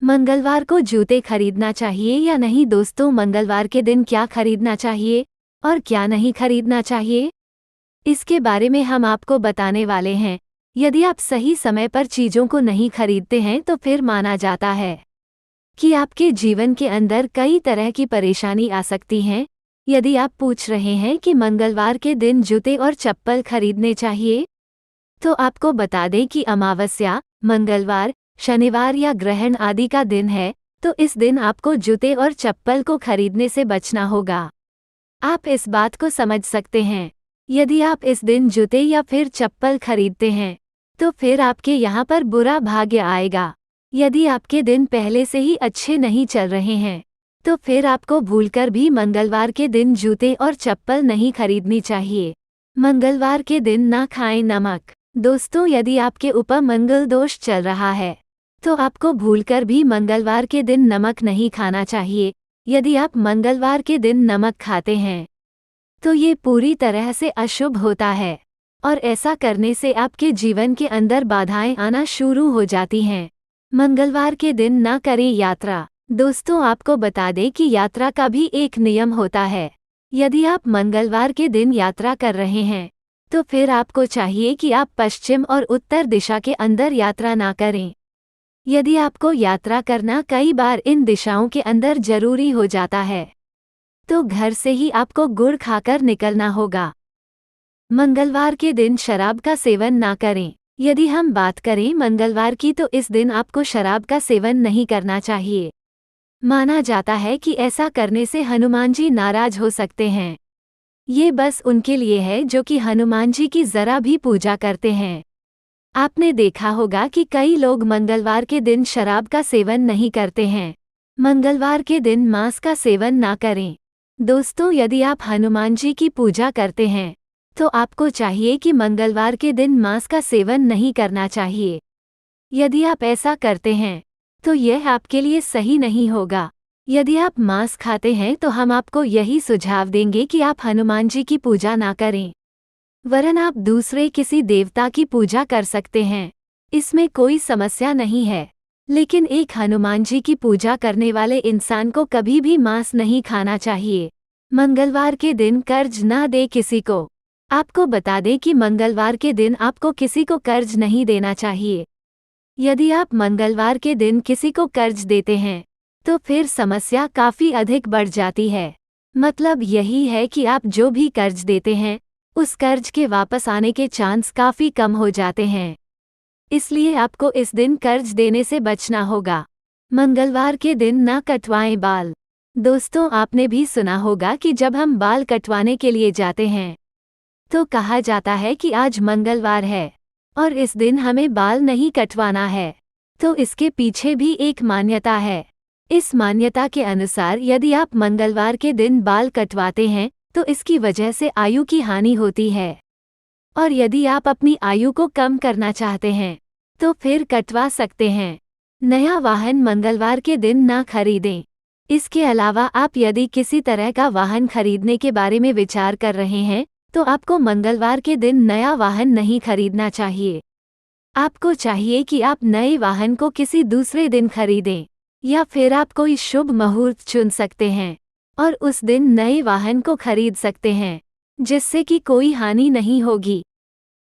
मंगलवार को जूते खरीदना चाहिए या नहीं? दोस्तों, मंगलवार के दिन क्या खरीदना चाहिए और क्या नहीं खरीदना चाहिए, इसके बारे में हम आपको बताने वाले हैं। यदि आप सही समय पर चीज़ों को नहीं खरीदते हैं तो फिर माना जाता है कि आपके जीवन के अंदर कई तरह की परेशानी आ सकती हैं। यदि आप पूछ रहे हैं कि मंगलवार के दिन जूते और चप्पल खरीदने चाहिए, तो आपको बता दें कि अमावस्या, मंगलवार, शनिवार या ग्रहण आदि का दिन है, तो इस दिन आपको जूते और चप्पल को खरीदने से बचना होगा। आप इस बात को समझ सकते हैं। यदि आप इस दिन जूते या फिर चप्पल खरीदते हैं, तो फिर आपके यहाँ पर बुरा भाग्य आएगा। यदि आपके दिन पहले से ही अच्छे नहीं चल रहे हैं, तो फिर आपको भूलकर भी मंगलवार के दिन जूते और चप्पल नहीं खरीदनी चाहिए। मंगलवार के दिन ना खाएं नमक। दोस्तों, यदि आपके ऊपर मंगल दोष चल रहा है, तो आपको भूलकर भी मंगलवार के दिन नमक नहीं खाना चाहिए। यदि आप मंगलवार के दिन नमक खाते हैं, तो ये पूरी तरह से अशुभ होता है और ऐसा करने से आपके जीवन के अंदर बाधाएं आना शुरू हो जाती हैं। मंगलवार के दिन ना करें यात्रा। दोस्तों, आपको बता दें कि यात्रा का भी एक नियम होता है। यदि आप मंगलवार के दिन यात्रा कर रहे हैं, तो फिर आपको चाहिए कि आप पश्चिम और उत्तर दिशा के अंदर यात्रा ना करें। यदि आपको यात्रा करना कई बार इन दिशाओं के अंदर जरूरी हो जाता है, तो घर से ही आपको गुड़ खाकर निकलना होगा। मंगलवार के दिन शराब का सेवन ना करें। यदि हम बात करें मंगलवार की, तो इस दिन आपको शराब का सेवन नहीं करना चाहिए। माना जाता है कि ऐसा करने से हनुमान जी नाराज हो सकते हैं। ये बस उनके लिए है जो कि हनुमान जी की जरा भी पूजा करते हैं। आपने देखा होगा कि कई लोग मंगलवार के दिन शराब का सेवन नहीं करते हैं। मंगलवार के दिन मांस का सेवन ना करें। दोस्तों, यदि आप हनुमान जी की पूजा करते हैं, तो आपको चाहिए कि मंगलवार के दिन मांस का सेवन नहीं करना चाहिए। यदि आप ऐसा करते हैं, तो यह आपके लिए सही नहीं होगा। यदि आप मांस खाते हैं, तो हम आपको यही सुझाव देंगे कि आप हनुमान जी की पूजा ना करें, वरन आप दूसरे किसी देवता की पूजा कर सकते हैं। इसमें कोई समस्या नहीं है। लेकिन एक हनुमान जी की पूजा करने वाले इंसान को कभी भी मांस नहीं खाना चाहिए। मंगलवार के दिन कर्ज ना दे किसी को। आपको बता दें कि मंगलवार के दिन आपको किसी को कर्ज नहीं देना चाहिए। यदि आप मंगलवार के दिन किसी को कर्ज देते हैं, तो फिर समस्या काफ़ी अधिक बढ़ जाती है। मतलब यही है कि आप जो भी कर्ज देते हैं, उस कर्ज के वापस आने के चांस काफ़ी कम हो जाते हैं। इसलिए आपको इस दिन कर्ज देने से बचना होगा। मंगलवार के दिन ना कटवाएं बाल। दोस्तों, आपने भी सुना होगा कि जब हम बाल कटवाने के लिए जाते हैं, तो कहा जाता है कि आज मंगलवार है और इस दिन हमें बाल नहीं कटवाना है। तो इसके पीछे भी एक मान्यता है। इस मान्यता के अनुसार यदि आप मंगलवार के दिन बाल कटवाते हैं, तो इसकी वजह से आयु की हानि होती है। और यदि आप अपनी आयु को कम करना चाहते हैं, तो फिर कटवा सकते हैं। नया वाहन मंगलवार के दिन ना खरीदें। इसके अलावा आप यदि किसी तरह का वाहन खरीदने के बारे में विचार कर रहे हैं, तो आपको मंगलवार के दिन नया वाहन नहीं खरीदना चाहिए। आपको चाहिए कि आप नए वाहन को किसी दूसरे दिन खरीदें, या फिर आप कोई शुभ मुहूर्त चुन सकते हैं और उस दिन नए वाहन को खरीद सकते हैं, जिससे कि कोई हानि नहीं होगी।